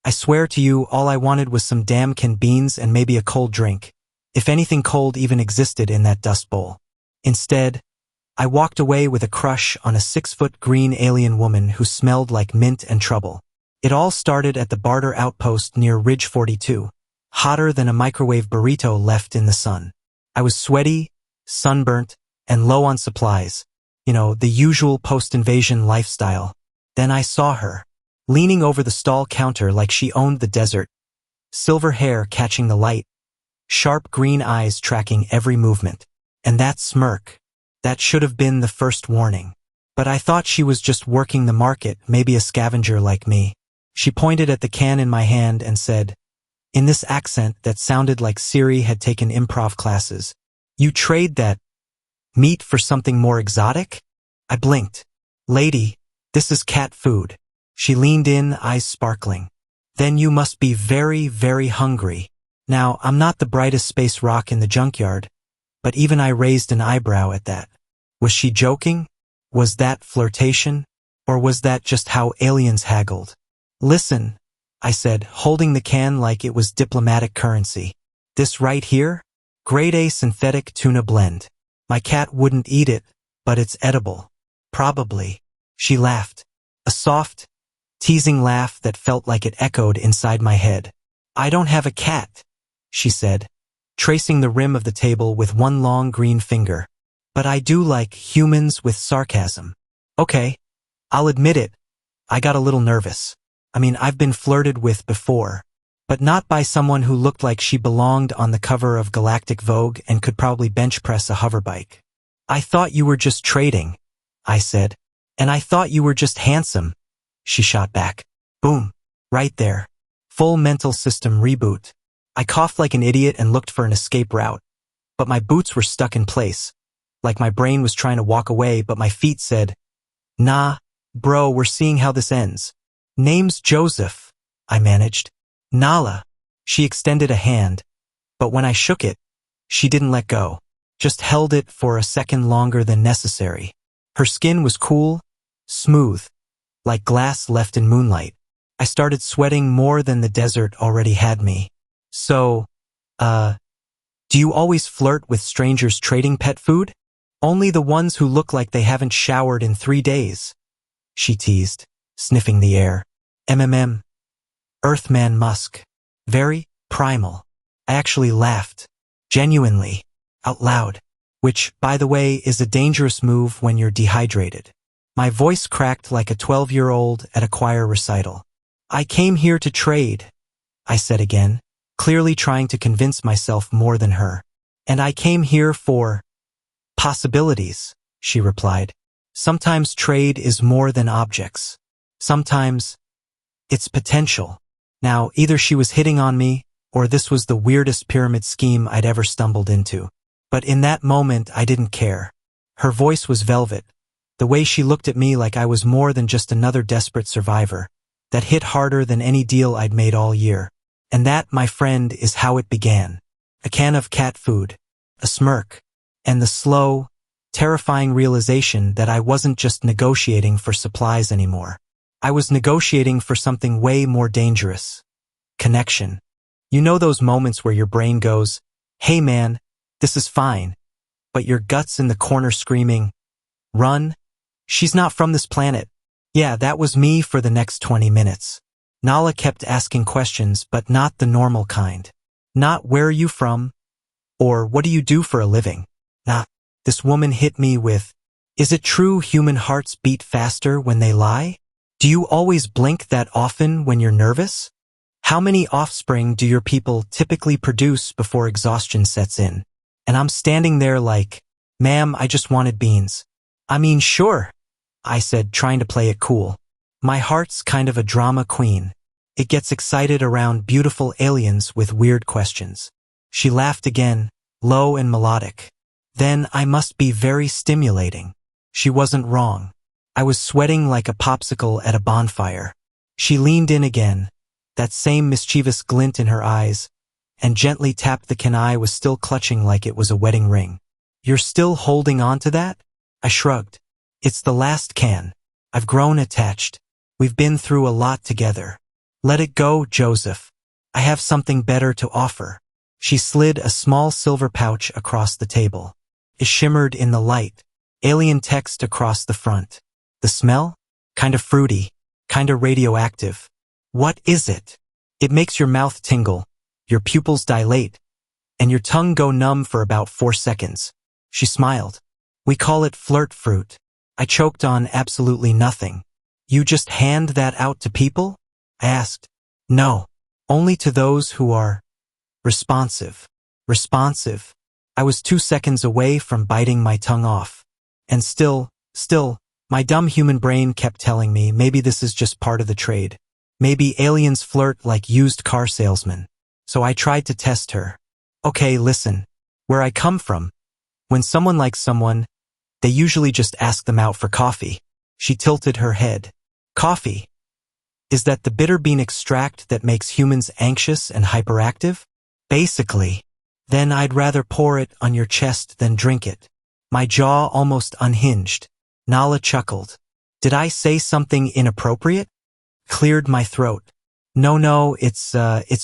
I swear to you, all I wanted was some damn canned beans and maybe a cold drink, if anything cold even existed in that dust bowl. Instead, I walked away with a crush on a 6-foot green alien woman who smelled like mint and trouble. It all started at the barter outpost near Ridge 42, hotter than a microwave burrito left in the sun. I was sweaty, sunburnt, and low on supplies. You know, the usual post-invasion lifestyle. Then I saw her, leaning over the stall counter like she owned the desert, silver hair catching the light, sharp green eyes tracking every movement. And that smirk, that should have been the first warning. But I thought she was just working the market, maybe a scavenger like me. She pointed at the can in my hand and said, in this accent that sounded like Siri had taken improv classes, "You trade that meat for something more exotic?" I blinked. "Lady, this is cat food." She leaned in, eyes sparkling. "Then you must be very, very hungry." Now, I'm not the brightest space rock in the junkyard, but even I raised an eyebrow at that. Was she joking? Was that flirtation? Or was that just how aliens haggled? "Listen," I said, holding the can like it was diplomatic currency. "This right here? Grade A synthetic tuna blend. My cat wouldn't eat it, but it's edible. Probably." She laughed. A soft, teasing laugh that felt like it echoed inside my head. "I don't have a cat," she said, tracing the rim of the table with one long green finger. "But I do like humans," with sarcasm. Okay, I'll admit it, I got a little nervous. I mean, I've been flirted with before, but not by someone who looked like she belonged on the cover of Galactic Vogue and could probably bench press a hoverbike. "I thought you were just trading," I said. "And I thought you were just handsome," she shot back. Boom. Right there. Full mental system reboot. I coughed like an idiot and looked for an escape route, but my boots were stuck in place, like my brain was trying to walk away, but my feet said, "Nah, bro, we're seeing how this ends." "Name's Joseph," I managed. "Nala." She extended a hand, but when I shook it, she didn't let go, just held it for a second longer than necessary. Her skin was cool, smooth, like glass left in moonlight. I started sweating more than the desert already had me. "So, do you always flirt with strangers trading pet food?" "Only the ones who look like they haven't showered in 3 days," she teased, sniffing the air. Earthman musk. Very primal. I actually laughed. Genuinely. Out loud. Which, by the way, is a dangerous move when you're dehydrated. My voice cracked like a 12-year-old at a choir recital. "I came here to trade," I said again, clearly trying to convince myself more than her. "And I came here for possibilities," she replied. "Sometimes trade is more than objects. Sometimes it's potential." Now, either she was hitting on me, or this was the weirdest pyramid scheme I'd ever stumbled into. But in that moment, I didn't care. Her voice was velvet, the way she looked at me like I was more than just another desperate survivor, that hit harder than any deal I'd made all year. And that, my friend, is how it began. A can of cat food, a smirk, and the slow, terrifying realization that I wasn't just negotiating for supplies anymore. I was negotiating for something way more dangerous. Connection. You know those moments where your brain goes, "Hey man, this is fine," but your gut's in the corner screaming, "Run, she's not from this planet." Yeah, that was me for the next 20 minutes. Nala kept asking questions, but not the normal kind. Not "Where are you from?" or "What do you do for a living?" Nah. This woman hit me with, "Is it true human hearts beat faster when they lie? Do you always blink that often when you're nervous? How many offspring do your people typically produce before exhaustion sets in?" And I'm standing there like, "Ma'am, I just wanted beans." "I mean, sure," I said, trying to play it cool. My heart's kind of a drama queen. It gets excited around beautiful aliens with weird questions. She laughed again, low and melodic. "Then I must be very stimulating." She wasn't wrong. I was sweating like a popsicle at a bonfire. She leaned in again, that same mischievous glint in her eyes, and gently tapped the can I was still clutching like it was a wedding ring. "You're still holding on to that?" I shrugged. "It's the last can. I've grown attached. We've been through a lot together. Let it go, Joseph. I have something better to offer. She slid a small silver pouch across the table. It shimmered in the light. Alien text across the front. The smell? Kinda fruity. Kinda radioactive. What is it? It makes your mouth tingle, your pupils dilate, and your tongue go numb for about 4 seconds. She smiled. We call it flirt fruit. I choked on absolutely nothing. You just hand that out to people? I asked. No. Only to those who are responsive. Responsive. I was 2 seconds away from biting my tongue off. And still, my dumb human brain kept telling me maybe this is just part of the trade. Maybe aliens flirt like used car salesmen. So I tried to test her. Okay, listen. Where I come from, when someone likes someone, they usually just ask them out for coffee. She tilted her head. Coffee? Is that the bitter bean extract that makes humans anxious and hyperactive? Basically. Then I'd rather pour it on your chest than drink it. My jaw almost unhinged. Nala chuckled. Did I say something inappropriate? Cleared my throat. No, it's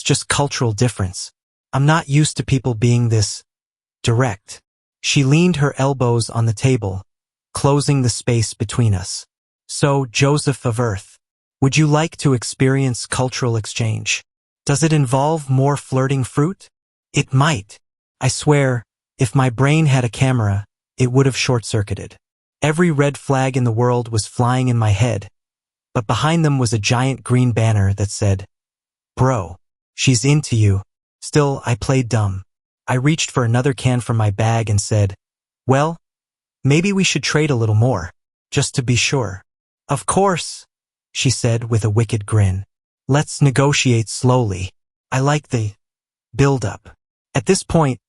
just cultural difference. I'm not used to people being this direct. She leaned her elbows on the table, closing the space between us. So, Joseph of Earth, would you like to experience cultural exchange? Does it involve more flirting fruit? It might. I swear, if my brain had a camera, it would have short-circuited. Every red flag in the world was flying in my head, but behind them was a giant green banner that said, Bro, she's into you. Still, I played dumb. I reached for another can from my bag and said, well, maybe we should trade a little more, just to be sure. Of course, she said with a wicked grin. Let's negotiate slowly. I like the build-up. At this point,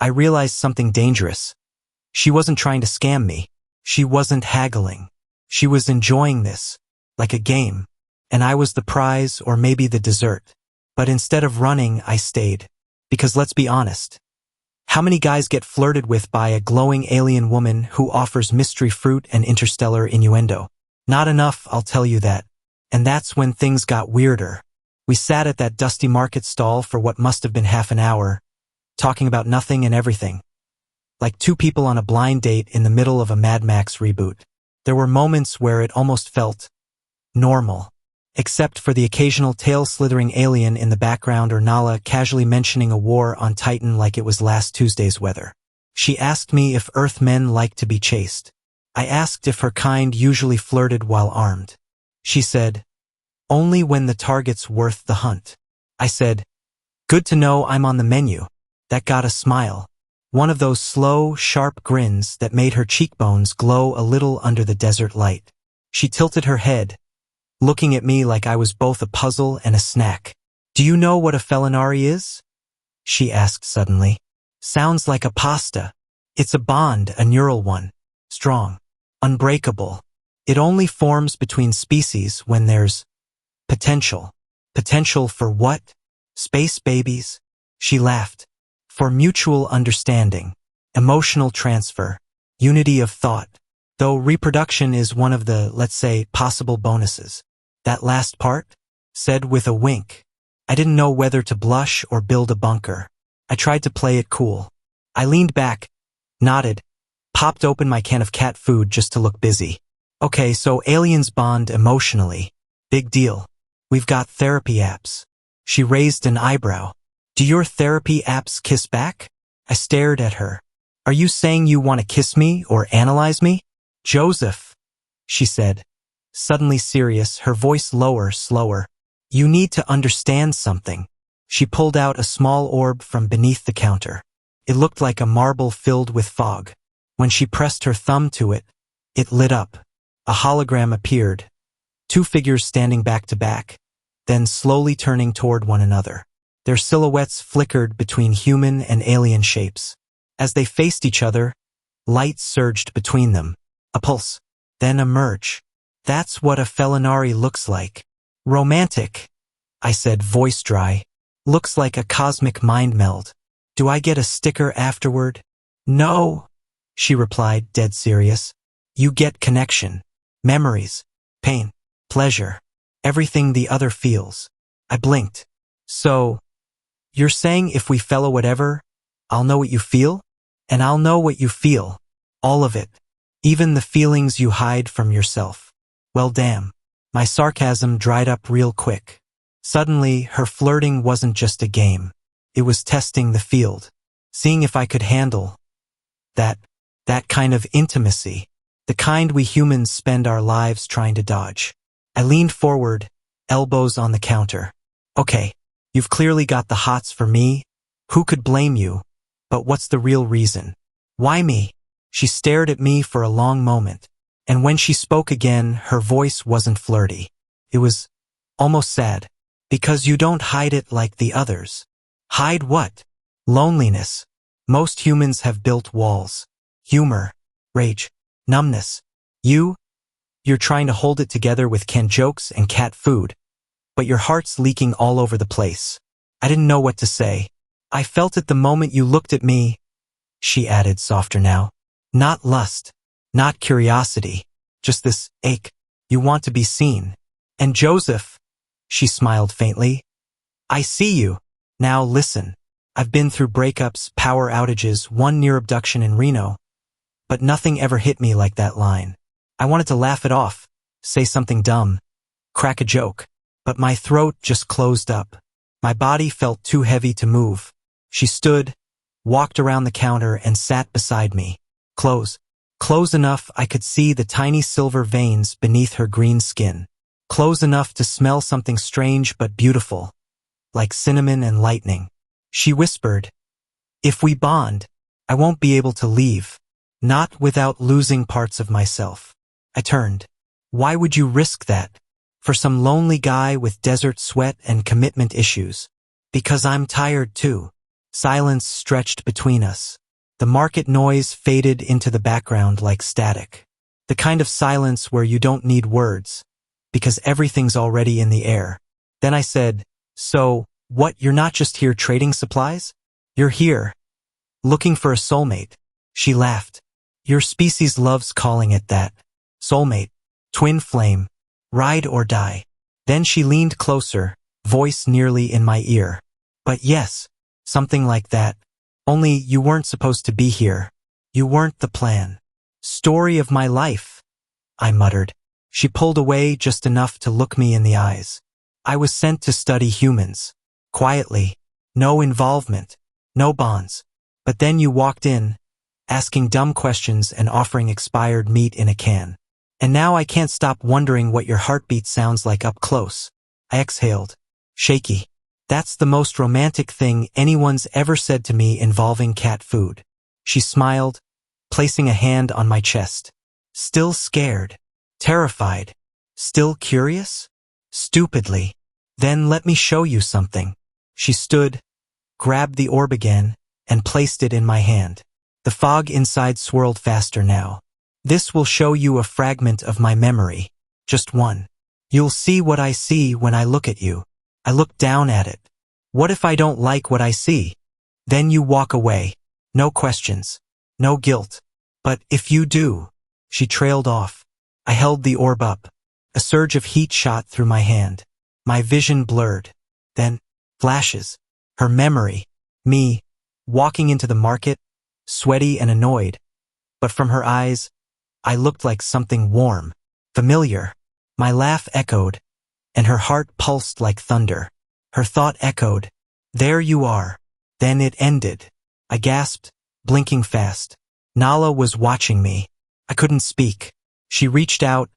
I realized something dangerous. She wasn't trying to scam me. She wasn't haggling. She was enjoying this, like a game, and I was the prize or maybe the dessert. But instead of running, I stayed. Because let's be honest, how many guys get flirted with by a glowing alien woman who offers mystery fruit and interstellar innuendo? Not enough, I'll tell you that. And that's when things got weirder. We sat at that dusty market stall for what must have been half an hour, talking about nothing and everything. Like two people on a blind date in the middle of a Mad Max reboot. There were moments where it almost felt normal. Except for the occasional tail-slithering alien in the background or Nala casually mentioning a war on Titan like it was last Tuesday's weather. She asked me if Earthmen like to be chased. I asked if her kind usually flirted while armed. She said, only when the target's worth the hunt. I said, good to know I'm on the menu. That got a smile. One of those slow, sharp grins that made her cheekbones glow a little under the desert light. She tilted her head, looking at me like I was both a puzzle and a snack. Do you know what a felinari is? She asked suddenly. Sounds like a pasta. It's a bond, a neural one. Strong. Unbreakable. It only forms between species when there's potential. Potential for what? Space babies? She laughed. For mutual understanding, emotional transfer, unity of thought. Though reproduction is one of the, let's say, possible bonuses. That last part? Said with a wink. I didn't know whether to blush or build a bunker. I tried to play it cool. I leaned back, nodded, popped open my can of cat food just to look busy. Okay, so aliens bond emotionally. Big deal. We've got therapy apps. She raised an eyebrow. Do your therapy apps kiss back? I stared at her. Are you saying you want to kiss me or analyze me? Joseph, she said. Suddenly serious, her voice lower, slower. You need to understand something. She pulled out a small orb from beneath the counter. It looked like a marble filled with fog. When she pressed her thumb to it, it lit up. A hologram appeared. Two figures standing back to back, then slowly turning toward one another. Their silhouettes flickered between human and alien shapes. As they faced each other, light surged between them. A pulse, then a merge. That's what a felinari looks like. Romantic, I said, voice dry. Looks like a cosmic mind meld. Do I get a sticker afterward? No, she replied, dead serious. You get connection, memories, pain, pleasure, everything the other feels. I blinked. So, you're saying if we fellow whatever, I'll know what you feel? And I'll know what you feel. All of it. Even the feelings you hide from yourself. Well, damn. My sarcasm dried up real quick. Suddenly, her flirting wasn't just a game. It was testing the field. Seeing if I could handle that kind of intimacy. The kind we humans spend our lives trying to dodge. I leaned forward, elbows on the counter. Okay, you've clearly got the hots for me. Who could blame you? But what's the real reason? Why me? She stared at me for a long moment. And when she spoke again, her voice wasn't flirty. It was almost sad. Because you don't hide it like the others. Hide what? Loneliness. Most humans have built walls. Humor. Rage. Numbness. You're trying to hold it together with canned jokes and cat food. But your heart's leaking all over the place. I didn't know what to say. I felt it the moment you looked at me, she added softer now. Not lust. Not curiosity. Just this ache. You want to be seen. And Joseph, she smiled faintly. I see you. Now listen. I've been through breakups, power outages, one near abduction in Reno. But nothing ever hit me like that line. I wanted to laugh it off, say something dumb, crack a joke. But my throat just closed up. My body felt too heavy to move. She stood, walked around the counter and sat beside me. Close enough I could see the tiny silver veins beneath her green skin. Close enough to smell something strange but beautiful, like cinnamon and lightning. She whispered, if we bond, I won't be able to leave, not without losing parts of myself. I turned. Why would you risk that? For some lonely guy with desert sweat and commitment issues? Because I'm tired too. Silence stretched between us. The market noise faded into the background like static. The kind of silence where you don't need words, because everything's already in the air. Then I said, so, what, you're not just here trading supplies? You're here, looking for a soulmate. She laughed. Your species loves calling it that. Soulmate, twin flame, ride or die. Then she leaned closer, voice nearly in my ear. But yes, something like that. Only you weren't supposed to be here. You weren't the plan. Story of my life, I muttered. She pulled away just enough to look me in the eyes. I was sent to study humans. Quietly. No involvement. No bonds. But then you walked in, asking dumb questions and offering expired meat in a can. And now I can't stop wondering what your heartbeat sounds like up close. I exhaled. Shaky. That's the most romantic thing anyone's ever said to me involving cat food. She smiled, placing a hand on my chest. Still scared. Terrified. Still curious? Stupidly. Then let me show you something. She stood, grabbed the orb again, and placed it in my hand. The fog inside swirled faster now. This will show you a fragment of my memory. Just one. You'll see what I see when I look at you. I look down at it. What if I don't like what I see? Then you walk away. No questions. No guilt. But if you do, she trailed off. I held the orb up. A surge of heat shot through my hand. My vision blurred. Then, flashes. Her memory. Me, walking into the market, sweaty and annoyed. But from her eyes, I looked like something warm, familiar. My laugh echoed, and her heart pulsed like thunder. Her thought echoed, there you are. Then it ended. I gasped, blinking fast. Nala was watching me. I couldn't speak. She reached out,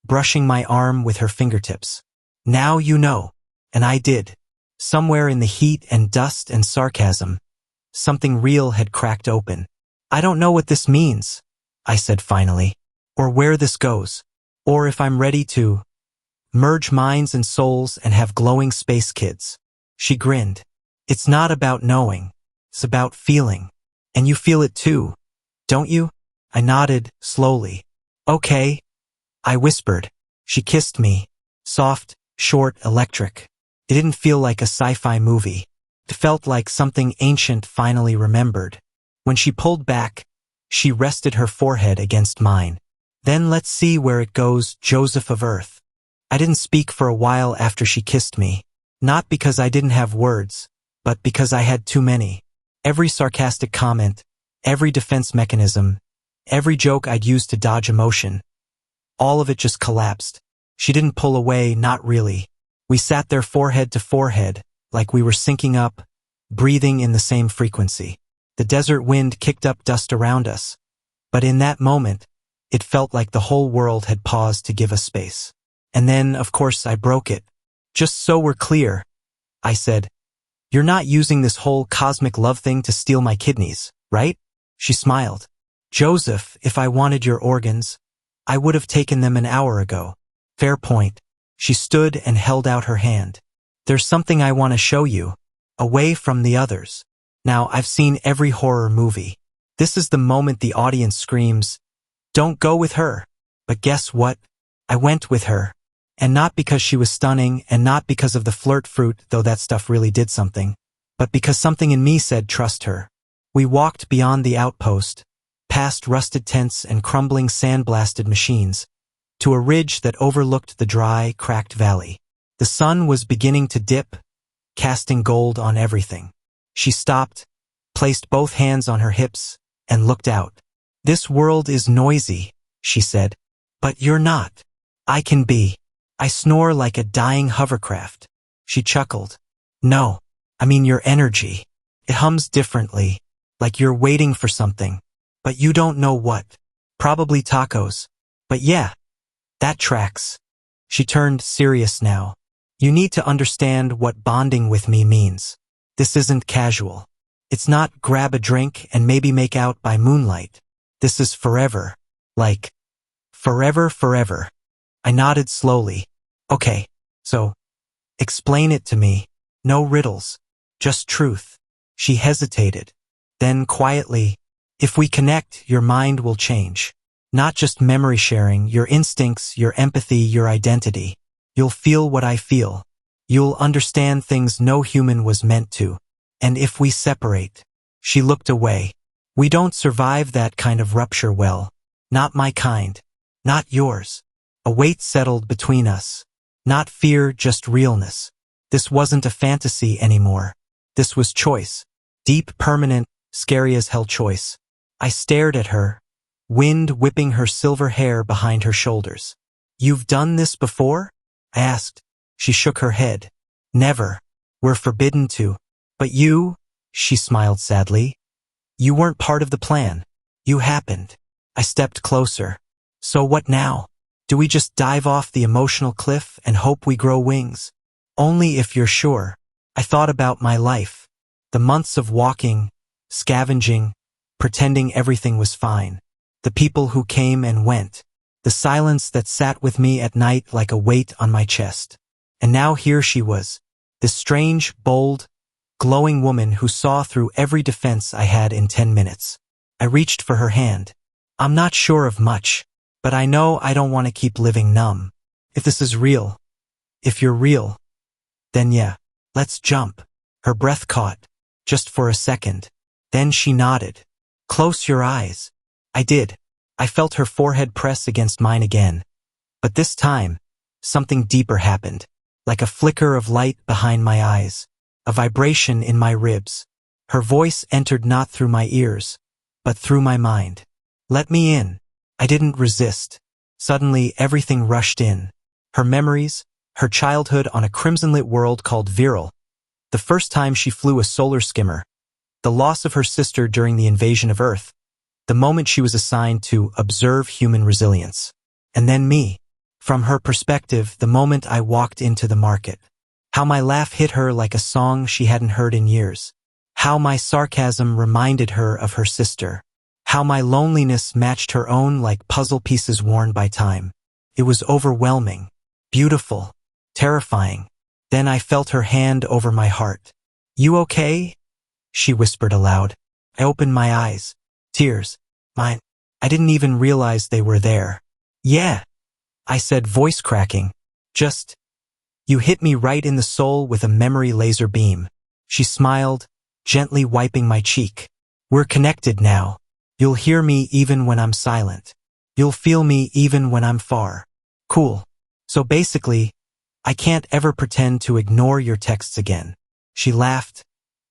brushing my arm with her fingertips. Now you know. And I did. Somewhere in the heat and dust and sarcasm, something real had cracked open. I don't know what this means, I said finally, or where this goes, or if I'm ready to merge minds and souls and have glowing space kids. She grinned. It's not about knowing. It's about feeling. And you feel it too, don't you? I nodded, slowly. Okay, I whispered. She kissed me. Soft, short, electric. It didn't feel like a sci-fi movie. It felt like something ancient finally remembered. When she pulled back, she rested her forehead against mine. Then let's see where it goes, Joseph of Earth. I didn't speak for a while after she kissed me. Not because I didn't have words, but because I had too many. Every sarcastic comment, every defense mechanism, every joke I'd used to dodge emotion, all of it just collapsed. She didn't pull away, not really. We sat there forehead to forehead, like we were syncing up, breathing in the same frequency. The desert wind kicked up dust around us, but in that moment, it felt like the whole world had paused to give us space. And then, of course, I broke it. Just so we're clear, I said, you're not using this whole cosmic love thing to steal my kidneys, right? She smiled. Joseph, if I wanted your organs, I would have taken them an hour ago. Fair point. She stood and held out her hand. There's something I want to show you, away from the others. Now, I've seen every horror movie. This is the moment the audience screams, don't go with her. But guess what? I went with her. And not because she was stunning, and not because of the flirt fruit, though that stuff really did something, but because something in me said trust her. We walked beyond the outpost, past rusted tents and crumbling sand-blasted machines, to a ridge that overlooked the dry, cracked valley. The sun was beginning to dip, casting gold on everything. She stopped, placed both hands on her hips, and looked out. This world is noisy, she said. But you're not. I can be. I snore like a dying hovercraft. She chuckled. No, I mean your energy. It hums differently, like you're waiting for something. But you don't know what. Probably tacos. But yeah, that tracks. She turned serious now. You need to understand what bonding with me means. This isn't casual. It's not grab a drink and maybe make out by moonlight. This is forever. Like, forever, forever. I nodded slowly. Okay, so, explain it to me. No riddles. Just truth. She hesitated. Then quietly, if we connect, your mind will change. Not just memory sharing, your instincts, your empathy, your identity. You'll feel what I feel. You'll understand things no human was meant to. And if we separate, she looked away. We don't survive that kind of rupture well. Not my kind. Not yours. A weight settled between us. Not fear, just realness. This wasn't a fantasy anymore. This was choice. Deep, permanent, scary as hell choice. I stared at her, wind whipping her silver hair behind her shoulders. You've done this before? I asked. She shook her head. Never. We're forbidden to. But you, she smiled sadly. You weren't part of the plan. You happened. I stepped closer. So what now? Do we just dive off the emotional cliff and hope we grow wings? Only if you're sure. I thought about my life. The months of walking, scavenging, pretending everything was fine. The people who came and went. The silence that sat with me at night like a weight on my chest. And now here she was. This strange, bold, glowing woman who saw through every defense I had in 10 minutes. I reached for her hand. I'm not sure of much, but I know I don't want to keep living numb. If this is real, if you're real, then yeah, let's jump. Her breath caught, just for a second. Then she nodded. Close your eyes. I did. I felt her forehead press against mine again. But this time, something deeper happened. Like a flicker of light behind my eyes. A vibration in my ribs. Her voice entered not through my ears, but through my mind. Let me in. I didn't resist. Suddenly, everything rushed in. Her memories, her childhood on a crimson-lit world called Viral, the first time she flew a solar skimmer, the loss of her sister during the invasion of Earth, the moment she was assigned to observe human resilience. And then me. From her perspective, the moment I walked into the market. How my laugh hit her like a song she hadn't heard in years. How my sarcasm reminded her of her sister. How my loneliness matched her own like puzzle pieces worn by time. It was overwhelming, beautiful, terrifying. Then I felt her hand over my heart. You okay? She whispered aloud. I opened my eyes. Tears. Mine. I didn't even realize they were there. Yeah, I said, voice cracking. Just, you hit me right in the soul with a memory laser beam. She smiled, gently wiping my cheek. We're connected now. You'll hear me even when I'm silent. You'll feel me even when I'm far. Cool. So basically, I can't ever pretend to ignore your texts again. She laughed,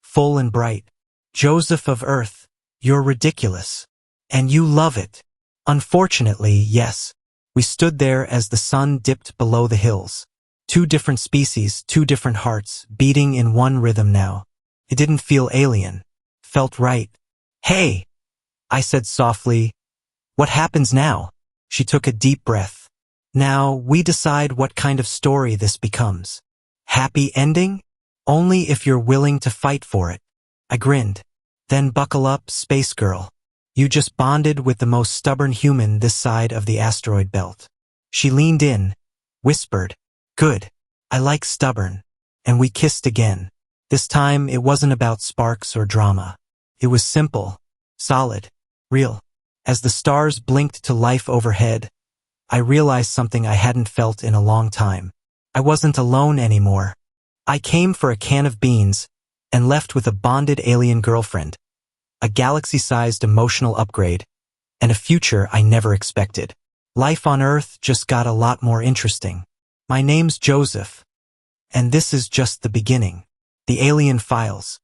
full and bright. Joseph of Earth, you're ridiculous. And you love it. Unfortunately, yes. We stood there as the sun dipped below the hills. 2 different species, 2 different hearts, beating in one rhythm now. It didn't feel alien. Felt right. Hey, I said softly. What happens now? She took a deep breath. Now, we decide what kind of story this becomes. Happy ending? Only if you're willing to fight for it. I grinned. Then buckle up, space girl. You just bonded with the most stubborn human this side of the asteroid belt. She leaned in, whispered, Good. I like stubborn. And we kissed again. This time, it wasn't about sparks or drama. It was simple, solid, real. As the stars blinked to life overhead, I realized something I hadn't felt in a long time. I wasn't alone anymore. I came for a can of beans and left with a bonded alien girlfriend, a galaxy-sized emotional upgrade, and a future I never expected. Life on Earth just got a lot more interesting. My name's Joseph, and this is just the beginning. The Alien Files.